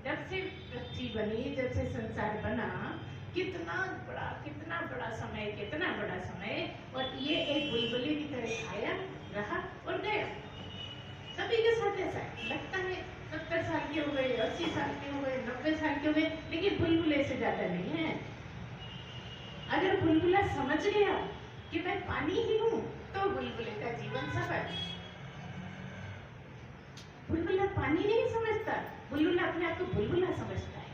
जब से पृथ्वी बनी, जब से संसार बना, कितना बड़ा समय, कितना बड़ा समय, और ये एक बुलबुले की तरह आया, रहा और गया। सभी के साथ ऐसा लगता है। 70 साल के हो गए, 80 साल के हो गए, 90 साल के हो गए, लेकिन बुलबुले से ज्यादा नहीं है। अगर बुलबुला समझ गया कि मैं पानी ही हूँ, तो बुलबुले का जीवन सफल। बुलबुला पानी नहीं समझता, बुलबुला अपने आप को बुलबुला समझता है।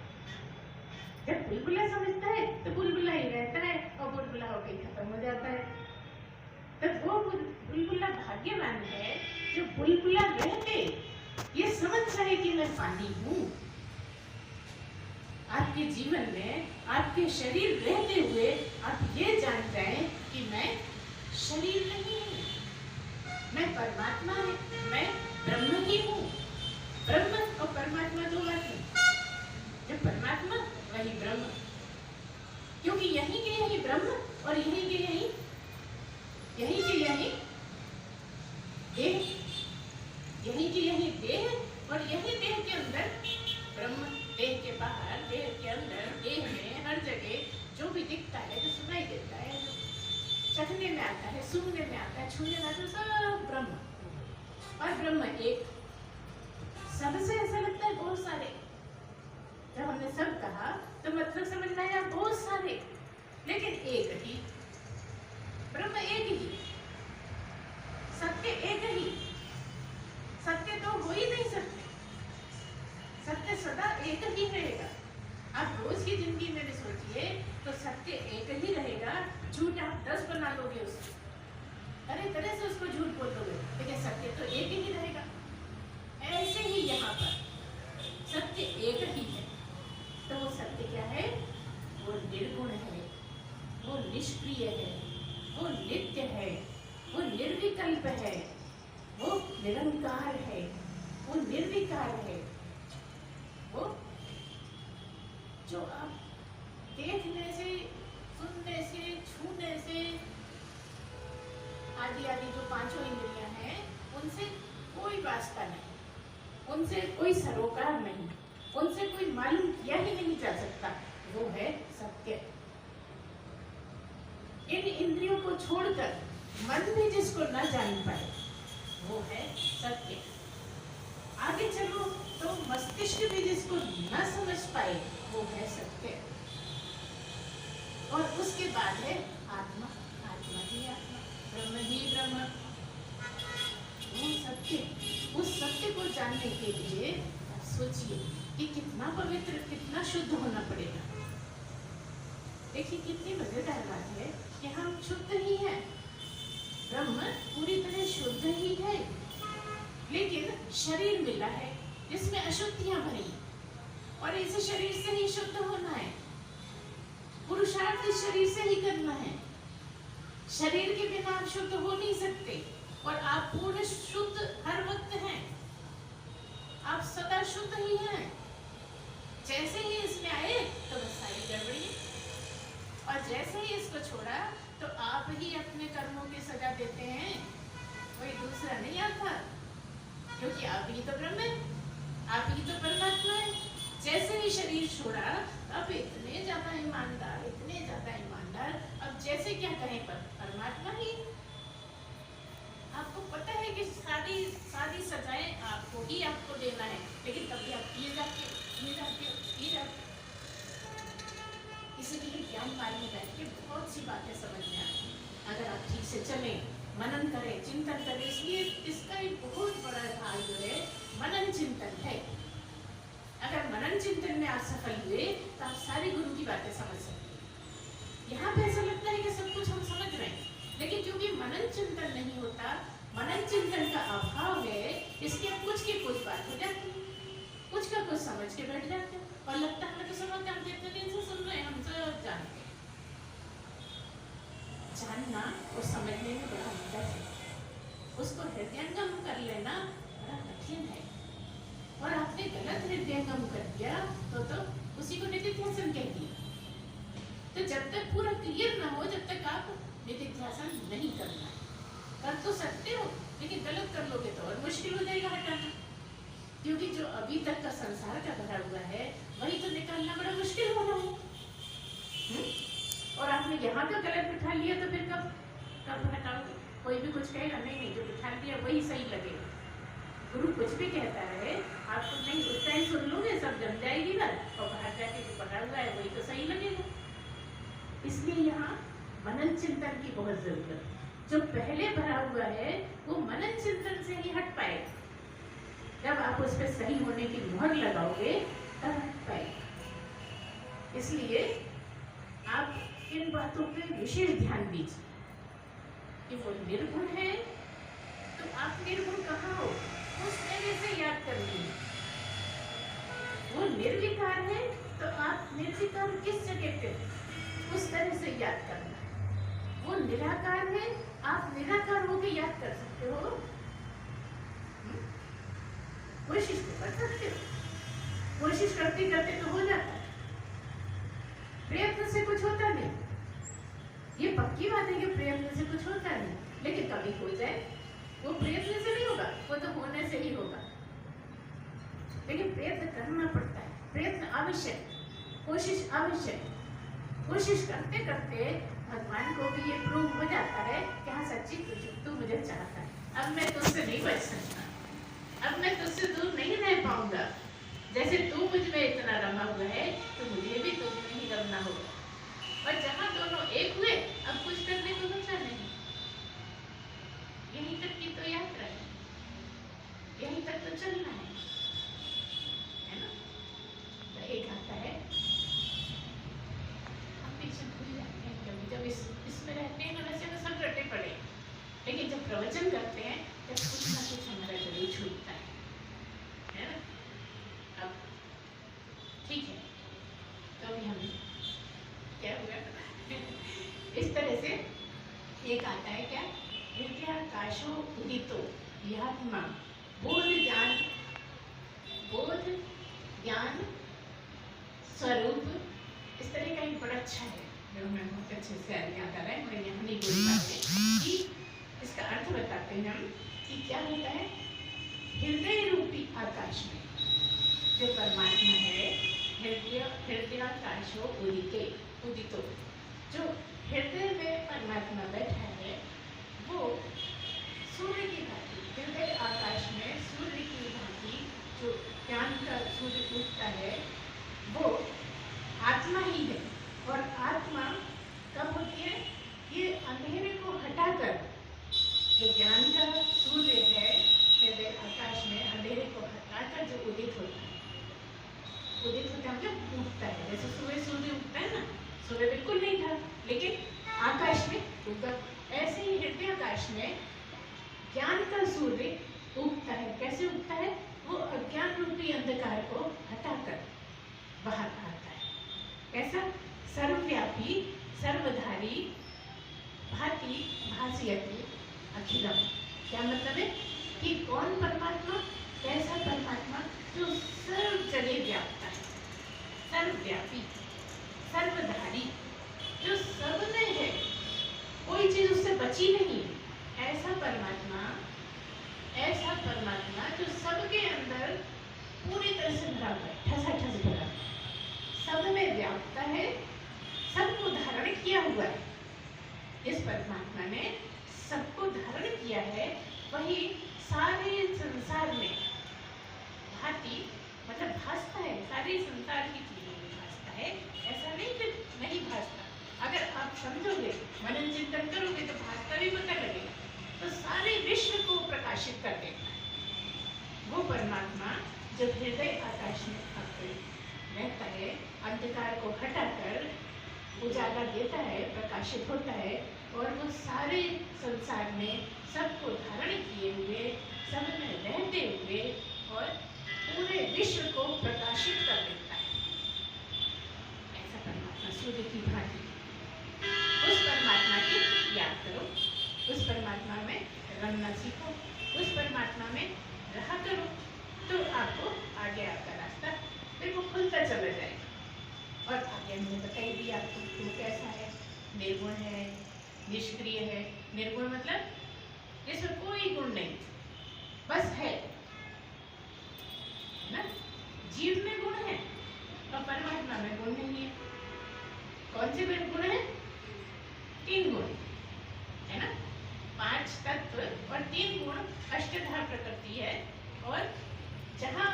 जब बुलबुला समझता है तो बुलबुला ही रहता है और बुलबुला होकर खत्म हो जाता है। तो वो बुलबुला भाग्यवान है जो बुलबुला रहते ये समझ रहे कि मैं पानी हूँ। आपके जीवन में, आपके शरीर रहते हुए आप ये जान जाए कि मैं शरीर नहीं हूँ, मैं परमात्मा है, मैं ब्रह्म ही हूँ। ब्रह्म और परमात्मा दो बात है। जो परमात्मा वही ब्रह्म, क्योंकि यही के यही ब्रह्म और यही के यही देह, यही के यही देह, और यही देह के अंदर ब्रह्म। देह के बाहर, देह के अंदर, देह में, हर जगह जो भी दिखता है, जो सुनाई देता है, जो चखने में आता है, सुनने में आता है, छूने में आता है, सब ब्रह्म। और ब्रह्म एक, सबसे ऐसा लगता है बहुत सारे। जब हमने सब कहा तो मतलब समझ में आया बहुत सारे, लेकिन एक ही ब्रह्म, एक ही सत्य, एक ही सत्य। तो हो ही नहीं सकते, सत्य सदा एक ही रहेगा। आप रोज की जिंदगी में भी सोचिए तो सत्य एक ही रहेगा। झूठ आप 10 बना लोगे, उससे तरह तरह से उसको झूठ बोल दोगे, लेकिन सत्य तो एक ही रहेगा। ऐसे ही यहाँ पर सत्य एक ही है। तो वो सत्य क्या है? वो निर्गुण है, वो निष्क्रिय है, वो नित्य है, वो निर्विकल्प है, वो निरंकार है, वो निर्विकार है। वो जो आप देखने से, सुनने से, छूने से आदि आदि जो पांचों इंद्रियां हैं, उनसे कोई वास्ता नहीं, उनसे कोई सरोकार नहीं, उनसे कोई मालूम किया ही नहीं जा सकता। वो है सत्य। इन इंद्रियों को छोड़कर मन भी जिसको न जान पाए, वो है सत्य। आगे चलो तो मस्तिष्क भी जिसको न समझ पाए, वो है सत्य। और उसके बाद है आत्मा, आत्मा ही आत्मा, ब्रह्म ही ब्रह्म। वो सत्य, उस सत्य को जानने के लिए सोचिए कि कितना पवित्र, कितना शुद्ध होना पड़ेगा। देखिए कितनी मजेदार बात है कि हम शुद्ध ही हैं, ब्रह्म पूरी तरह शुद्ध ही है, लेकिन शरीर मिला है जिसमें अशुद्धियां भरी, और इस शरीर से ही शुद्ध होना है, पुरुषार्थ इस शरीर से ही करना है। शरीर के बिना आप शुद्ध हो नहीं सकते, और आप पूर्ण शुद्ध हर वक्त हैं, आप सदा शुद्ध ही हैं। जैसे ही इसमें आए तो बस सारी गड़बड़ी, और जैसे ही इसको छोड़ा तो आप ही अपने कर्मों की सजा देते हैं, कोई दूसरा नहीं आता, क्योंकि आप ही तो ब्रह्म है, आप ही तो परमात्मा है। जैसे ही शरीर छोड़ा अब इतने ज्यादा ईमानदार, इतने ज्यादा ईमानदार, अब जैसे क्या कहें पर परमात्मा ही। आपको पता है कि सारी सारी सजाएं आपको ही आपको देना है, लेकिन तब भी आप किए जाते इसलिए ज्ञान मार्ग में बैठ के बहुत सी बातें समझ में आती हैं अगर आप ठीक से चलें, मनन करें, चिंतन करें। इसलिए इसका एक बहुत बड़ा भाग जो है मनन चिंतन है। अगर मनन चिंतन में आप सफल हुए तो आप सारी गुरु की बातें समझ सकते हैं। यहाँ पे ऐसा लगता है कि सब कुछ हम समझ रहे हैं, लेकिन क्योंकि मनन चिंतन नहीं होता, मनन चिंतन का अभाव है, इसलिए कुछ की कुछ बात हो जाती है, कुछ का कुछ समझ के बैठ जाते हैं, और लगता है हमें तो समझ, हम जितने दिन से सुन रहे हैं हम तो जानते हैं। जानना और समझने में बड़ा अंतर है, उसको हृदयंगम कर लेना बड़ा कठिन है, और आपने गलत हृदयंगम कर दिया तो उसी को निधिध्यासन कह दिया। तो जब तक पूरा क्लियर ना हो, जब तक आप निधिध्यासन नहीं करना, कर तो सकते हो लेकिन गलत कर लोगे तो और मुश्किल हो जाएगा हटाना, क्योंकि जो अभी तक का संसार का भरा हुआ है वही तो निकालना बड़ा मुश्किल हो रहा है। और आपने यहाँ का गलत बिठा लिया तो फिर कब हटाओगे? कोई भी कुछ कहेगा नहीं, जो बिठा लिया वही सही लगेगा। गुरु कुछ भी कहता है आप तो नहीं उतना ही सुन लोगे, सब जम जाएगी बात, और बाहर जाके जो पढ़ा हुआ है वही तो सही लगेगा। इसलिए यहाँ मनन चिंतन की बहुत जरूरत है। जो पहले भरा हुआ है वो मनन चिंतन से ही हट पाएगा। जब आप उस पर सही होने की मुहर लगाओगे तब हट पाएगा। इसलिए आप इन बातों पे विशेष ध्यान दीजिए कि वो निर्गुण है तो आप निर्गुण कहाँ हो उस तरह से याद कर लीजिए। वो निर्विकार है तो आप निर्विकार किस जगह पे उस तरह से याद करना है। वो निराकार है, आप निराकार होके याद कर सकते हो, कोशिश तो कर सकते हो, कोशिश करते करते तो हो जाता है, प्रयत्न से कुछ होता नहीं। ये पक्की बात है कि प्रयत्न से कुछ होता नहीं, लेकिन कभी हो जाए वो प्रयत्न से नहीं होगा, वो तो होने से ही होगा। लेकिन प्रयत्न करना पड़ता है, प्रयत्न आवश्यक, कोशिश आवश्यक। कोशिश करते करते भगवान को भी ये प्रूव हो जाता है कि हाँ सच्ची तू मुझे चाहता है, अब मैं तुझसे नहीं बच सकता, अब मैं तुझसे दूर नहीं रह पाऊंगा। जैसे तू मुझ में इतना रमा हुआ है तो मुझे भी तुझ में ही रमना होगा। और जहाँ दोनों एक हुए अब कुछ करने को बचा नहीं। यहीं तक की तो यात्रा है, यहीं तक तो चलना है ना। तो एक आता है हम पीछे भूल जाते हैं कभी, जब इसमें रहते हैं ना वैसे तो सब रटे पड़े, लेकिन जब प्रवचन करते हैं तब कुछ ना कुछ हमारा जरूर छूटता है ना। अब ठीक है, तो अभी हम क्या हुआ इस तरह से एक आता है क्या, हृदयाकाशो उदितो यात्मा बोध ज्ञान स्वरूप। इस तरह का एक बड़ा अच्छा है जो हमें बहुत अच्छे से याद आ रहा है, मैं यहाँ नहीं बोल पाते कि इसका अर्थ बताते हैं हम कि क्या होता है। हृदय रूपी आकाश में जो परमात्मा है, हृदयाकाशो उदितो, जो हृदय में परमात्मा बैठा है वो सूर्य की भांति, हृदय आकाश में सूर्य की भांति जो ज्ञान का सूर्य उठता है वो आत्मा ही है। और आत्मा कब होती है, ये अंधेरे को हटाकर, जो ज्ञान का सूर्य है हृदय आकाश में अंधेरे को हटाकर जो उदित होता है, उदित होता है मतलब उठता है। जैसे सुबह सूर्य उगता है ना, सुबह बिल्कुल नहीं था, लेकिन आकाश में उगता। ऐसे ही हृदय आकाश में ज्ञान का सूर्य उगता है। कैसे उगता है? वो अज्ञान रूपी अंधकार को हटाकर बाहर आता है। कैसा? सर्वव्यापी, सर्वधारी, भाति भासयति अखिलम। क्या मतलब है कि कौन परमात्मा? कैसा परमात्मा? जो सर्व जगह व्याप्त है, सर्वव्यापी, सर्वधारी, जो सब में है, कोई चीज उससे बची नहीं। ऐसा परमात्मा, ऐसा परमात्मा जो सबके अंदर पूरी तरह से भरा हुआ है, ठसाठस भरा, सब में व्याप्त है, सबको धारण किया हुआ है। इस परमात्मा ने सबको धारण किया है। वही सारे संसार में भांति, मतलब भासता है, सारे संसार की चीजों में भासता है। ऐसा नहीं कि नहीं भासता। अगर आप समझोगे, मनन चिंतन करोगे तो भासता भी पता लगेगा। तो सारे विश्व को प्रकाशित कर देता है वो परमात्मा जो हृदय आकाश में रहता है, अंधकार को हटाकर उजाला देता है, प्रकाशित होता है, और वो सारे संसार में सबको धारण किए हुए, सब में रहते हुए और पूरे विश्व को प्रकाशित कर देता है। ऐसा परमात्मा सूर्य की भांति। उस परमात्मा की याद करो, उस परमात्मा में रमना सीखो, उस परमात्मा में रहा करो, तो आपको आगे आपका रास्ता फिर वो खुलता चला जाएगा। और आगे हमने बताई भी आपको वो कैसा है, निर्गुण है, निष्क्रिय है। निर्गुण मतलब जिसमें कोई गुण नहीं, बस है ना। जीव में गुण है और परमात्मा में गुण नहीं है। कौन से गुण है? 3 गुण है ना, 5 तत्व और 3 गुण। अष्टधा प्रकृति है, और जहाँ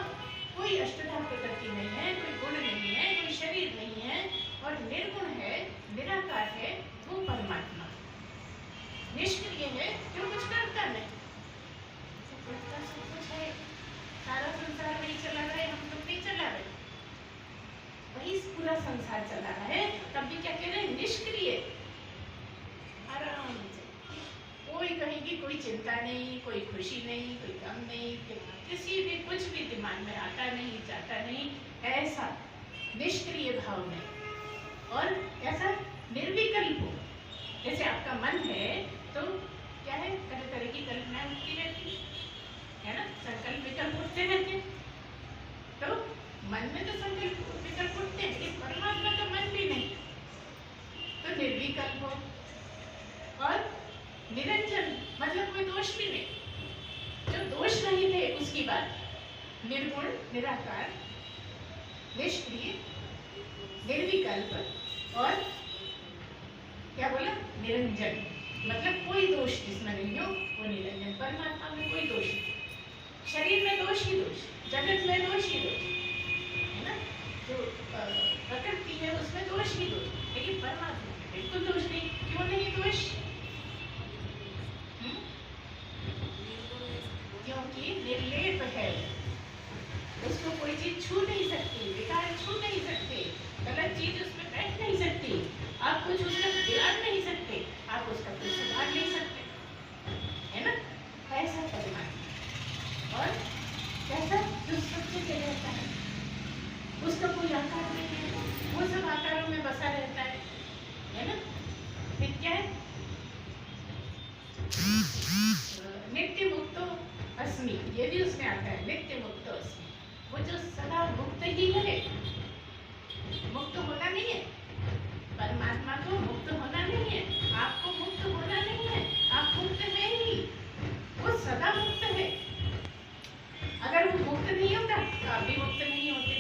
कोई अष्टधा प्रकृति नहीं है, कोई गुण नहीं है, कोई शरीर नहीं है और निर्गुण है, निराकार है, वो परमात्मा। निष्क्रिय है, जो कुछ करता नहीं, करता सब कुछ है, सारा संसार नहीं चला रहा है, हम लोग नहीं चला रहे, वही पूरा संसार चला रहा है। तब भी क्या कह रहे हैं? निष्क्रिय, आराम से, कोई कहीं की कोई चिंता नहीं, कोई खुशी नहीं, कोई गम नहीं, किसी भी कुछ भी दिमाग में आता नहीं, जाता नहीं, ऐसा निष्क्रिय भाव में। और कैसा? निर्विकल्प हो। जैसे आपका मन है तो क्या है, तरह तरह की कल्पनाएं उठती रहती है ना, संकल्प विकल्प उठते रहते हैं। तो मन में तो संकल्प विकल्प उठते हैं, लेकिन परमात्मा का मन भी नहीं, तो निर्विकल्प हो और निरंजन, मतलब कोई दोष भी नहीं, जो दोष नहीं थे उसकी बात। निर्गुण, निराकार, निष्क्रिय, निर्विकल्प और क्या बोला? निरंजन, मतलब कोई दोष जिसमें नहीं हो वो निरंजन। परमात्मा में कोई दोष नहीं, शरीर में दोष ही दोष, जगत में दोष ही दोष है ना, जो प्रकृति है उसमें दोष ही दोष, लेकिन परमात्मा में बिल्कुल दोष नहीं। क्यों नहीं दोष? क्योंकि निर्लेप है, उसको कोई चीज छू नहीं सकती, विकार छू नहीं सकते, गलत चीज उसमें बैठ नहीं सकती, आप कुछ उसका बिगाड़ नहीं सकते, आप उसका कुछ सुधार नहीं सकते, है ना। ऐसा परमात्मा। और कैसा? जो सब जगह रहता है, उसका कोई आकार नहीं है, वो सब आकारों में बसा रहता है ना। फिर क्या है? नित्य मुक्तो अस्मि, ये भी उसमें आता है, नित्य मुक्तो अस्मि। वो जो सदा मुक्त ही है, मुक्त होना नहीं है, परमात्मा को मुक्त होना नहीं है, आपको मुक्त होना नहीं है, आप मुक्त हैं ही, वो सदा मुक्त है। अगर वो मुक्त नहीं होता तो आप भी मुक्त नहीं होते।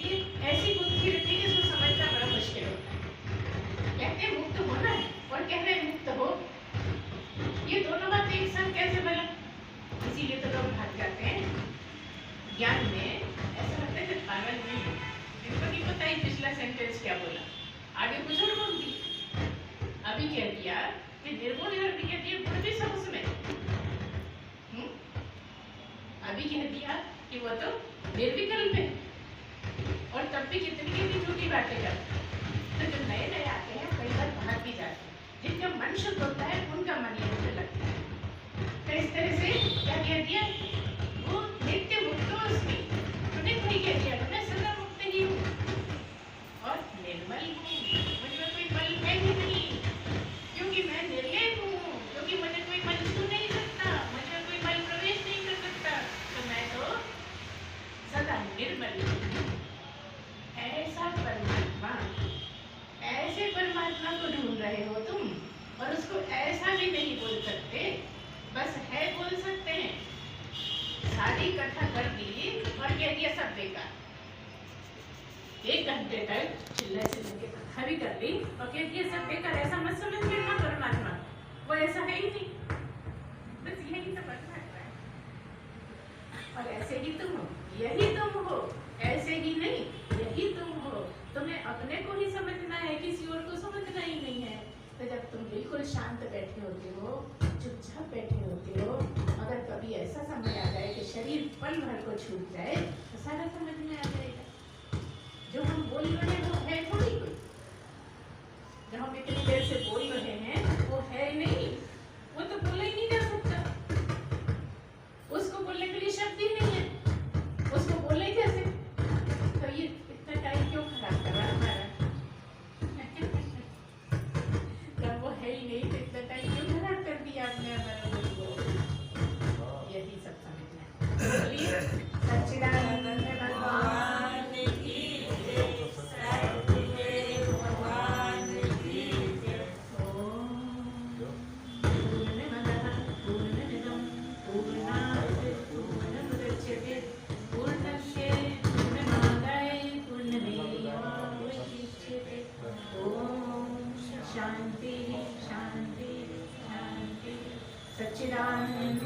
ये ऐसी बुद्धि रहती है कि इसको समझना बड़ा मुश्किल होता है। कहते हैं मुक्त होना है और कह रहे हैं मुक्त हो, ये दोनों बातें एक साथ कैसे बना? इसीलिए तो लोग भाग जाते हैं ज्ञान में। ऐसा लगता है कि पागल नहीं है, इनको नहीं पता ही पिछला सेंटेंस क्या बोला, आगे कुछ और बोल दी। अभी कह दिया कि निर्गुण है, अभी कह दिया गुण भी सब उसमें। अभी कह दिया कि वो तो निर्विकल्प है, और तब भी कितनी कितनी झूठी बातें करते हैं। शुद्ध होता है उनका मन यंत्र लगता है। तो इस तरह से क्या कह दिया, वो नित्य मुक्त उसकी, उन्हें कोई कह दिया मैं सदा मुक्त ही हूँ और निर्मल हूँ, मुझमें कोई मल है ही नहीं, क्योंकि मैं निर्लेप हूँ, क्योंकि मुझे कोई मल छू नहीं सकता, मुझे कोई मल प्रवेश नहीं कर सकता, तो मैं तो सदा निर्मल हूँ। ऐसा परमात्मा, ऐसे परमात्मा को ढूंढ रहे हो तुम, और उसको ऐसा भी नहीं बोल सकते, बस है बोल सकते हैं। सारी कथा कर दी और कह दिया सब बेकार। 1 घंटे तक चिल्ला चिल्ला के कथा भी कर दी और कह दिया सब बेकार। ऐसा मत समझ लेना परमात्मा, वो ऐसा है ही नहीं, बस यही तो परमात्मा है। और ऐसे ही तुम हो, यही तुम हो, ऐसे ही नहीं, यही तुम हो। तुम्हें अपने को ही समझना है, किसी और को समझना ही नहीं है। तो जब तुम बिल्कुल शांत बैठे होते हो, चुपचाप बैठे होते हो, अगर कभी ऐसा समय आ जाए कि शरीर पल भर को छूट जाए, तो सारा समझ में आ जाएगा। जो हम बोल रहे हैं वो है थोड़ी कोई, जो हम इतनी देर से बोल रहे हैं वो है नहीं, वो तो बोला ही नहीं जा सकता, उसको बोलने के लिए शब्द ही नहीं है, उसको बोले कैसे? तो ये इतना टाइम क्यों खराब कर रहा है हमारा? जब वो है ही नहीं तो इतना टाइम क्यों खराब कर दिया आपने हमारा मूड को? यही सब समझना है। बोलिए सच्चिदानंद भगवान की जय, सद्गुरु भगवान की जय। पूर्णमदः पूर्णमिदं पूर्णात् पूर्णमुदच्यते पूर्णस्य पूर्णमादाय पूर्णमेवावशिष्यते। ओम शांति शांति शांति। सच्चिदानंद